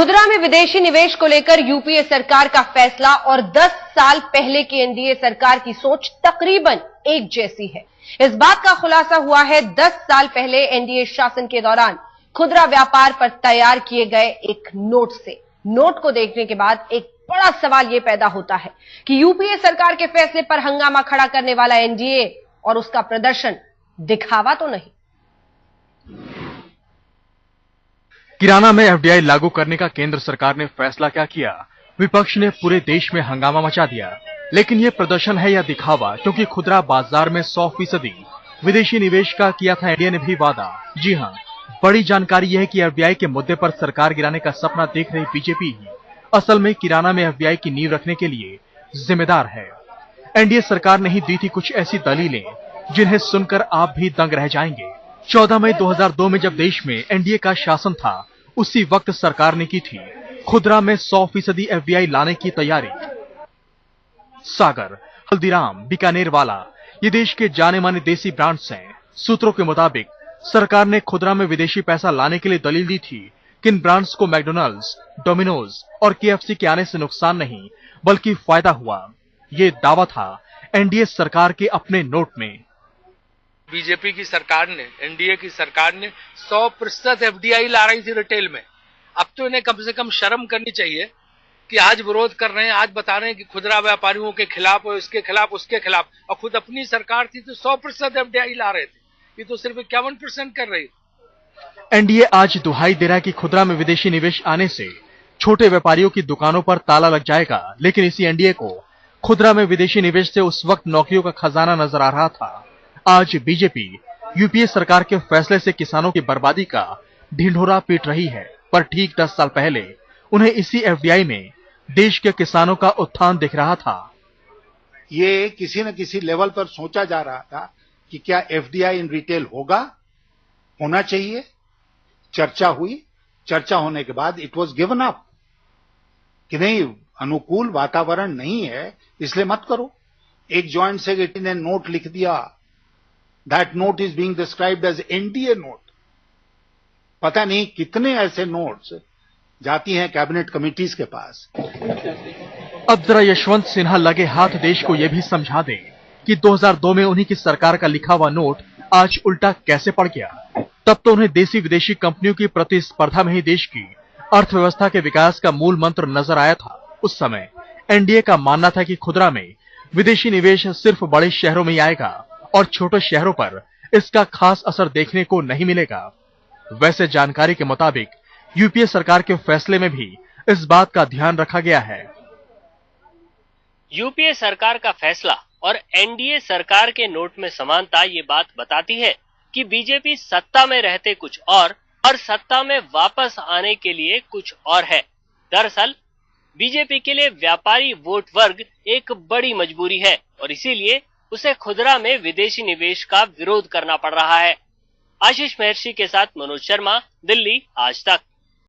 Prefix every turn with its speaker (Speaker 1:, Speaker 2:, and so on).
Speaker 1: खुदरा में विदेशी निवेश को लेकर यूपीए सरकार का फैसला और 10 साल पहले की एनडीए सरकार की सोच तकरीबन एक जैसी है। इस बात का खुलासा हुआ है 10 साल पहले एनडीए शासन के दौरान खुदरा व्यापार पर तैयार किए गए एक नोट से। नोट को देखने के बाद एक बड़ा सवाल यह पैदा होता है कि यूपीए सरकार के फैसले पर हंगामा खड़ा करने वाला एनडीए और उसका प्रदर्शन दिखावा तो नहीं।
Speaker 2: किराना में एफडीआई लागू करने का केंद्र सरकार ने फैसला क्या किया? विपक्ष ने पूरे देश में हंगामा मचा दिया। लेकिन यह प्रदर्शन है या दिखावा? क्योंकि खुदरा बाजार में 100% विदेशी निवेश का किया था एनडीए ने भी वादा। जी हां, बड़ी जानकारी यह है कि एफडीआई के मुद्दे पर सरकार गिराने का सपना देख रही बीजेपी ही असल में किराना में एफडीआई की नींव रखने के लिए जिम्मेदार है। एनडीए सरकार ने ही दी थी कुछ ऐसी दलीलें जिन्हें सुनकर आप भी दंग रह जाएंगे। 14 मई 2002 में जब देश में एनडीए का शासन था, उसी वक्त सरकार ने की थी खुदरा में 100% एफडीआई लाने की तैयारी। सागर, हल्दीराम, बीकानेर वाला ये देश के जाने माने देसी ब्रांड्स हैं। सूत्रों के मुताबिक सरकार ने खुदरा में विदेशी पैसा लाने के लिए दलील दी थी कि इन ब्रांड्स को मैकडॉनल्ड्स, डोमिनोज और केएफसी के आने से नुकसान नहीं बल्कि फायदा हुआ। ये दावा था एनडीए सरकार के अपने नोट में।
Speaker 3: बीजेपी की सरकार ने, एनडीए की सरकार ने 100% एफडीआई ला रही थी रिटेल में। अब तो इन्हें कम से कम शर्म करनी चाहिए कि आज विरोध कर रहे हैं, आज बता रहे हैं कि खुदरा व्यापारियों के खिलाफ और इसके खिलाफ उसके खिलाफ, और खुद अपनी सरकार थी तो 100% एफडीआई ला रहे थे। ये तो सिर्फ 51% कर रही।
Speaker 2: एनडीए आज दुहाई दे रहा है कि खुदरा में विदेशी निवेश आने से छोटे व्यापारियों की दुकानों पर ताला लग जाएगा। लेकिन इसी एनडीए को खुदरा में विदेशी निवेश से उस वक्त नौकरियों का खजाना नजर आ रहा था। आज बीजेपी यूपीए सरकार के फैसले से किसानों की बर्बादी का ढिंढोरा पीट रही है, पर ठीक 10 साल पहले उन्हें इसी एफडीआई में देश के किसानों का उत्थान दिख रहा था।
Speaker 4: ये किसी न किसी लेवल पर सोचा जा रहा था कि क्या एफडीआई इन रिटेल होना चाहिए। चर्चा हुई, चर्चा होने के बाद इट वाज गिवन अप कि नहीं, अनुकूल वातावरण नहीं है, इसलिए मत करो। एक जॉइंट सेक्रेटरी ने नोट लिख दिया। That note is being described as NDA note. पता नहीं कितने ऐसे नोट्स जाती हैं कैबिनेट कमिटीज के पास।
Speaker 2: अब जरा यशवंत सिन्हा लगे हाथ देश को यह भी समझा दें कि 2002 में उन्हीं की सरकार का लिखा हुआ नोट आज उल्टा कैसे पड़ गया। तब तो उन्हें देसी विदेशी कंपनियों की प्रतिस्पर्धा में ही देश की अर्थव्यवस्था के विकास का मूल मंत्र नजर आया था। उस समय एनडीए का मानना था कि खुदरा में विदेशी निवेश सिर्फ बड़े शहरों में ही आएगा और छोटे शहरों पर इसका खास असर देखने को नहीं मिलेगा। वैसे जानकारी के मुताबिक यूपीए सरकार के फैसले में भी इस बात का ध्यान रखा गया है।
Speaker 5: यूपीए सरकार का फैसला और एनडीए सरकार के नोट में समानता ये बात बताती है कि बीजेपी सत्ता में रहते कुछ और सत्ता में वापस आने के लिए कुछ और है। दरअसल बीजेपी के लिए व्यापारी वोट वर्ग एक बड़ी मजबूरी है और इसीलिए उसे खुदरा में विदेशी निवेश का विरोध करना पड़ रहा है। आशीष महर्षि के साथ मनोज शर्मा, दिल्ली, आज तक।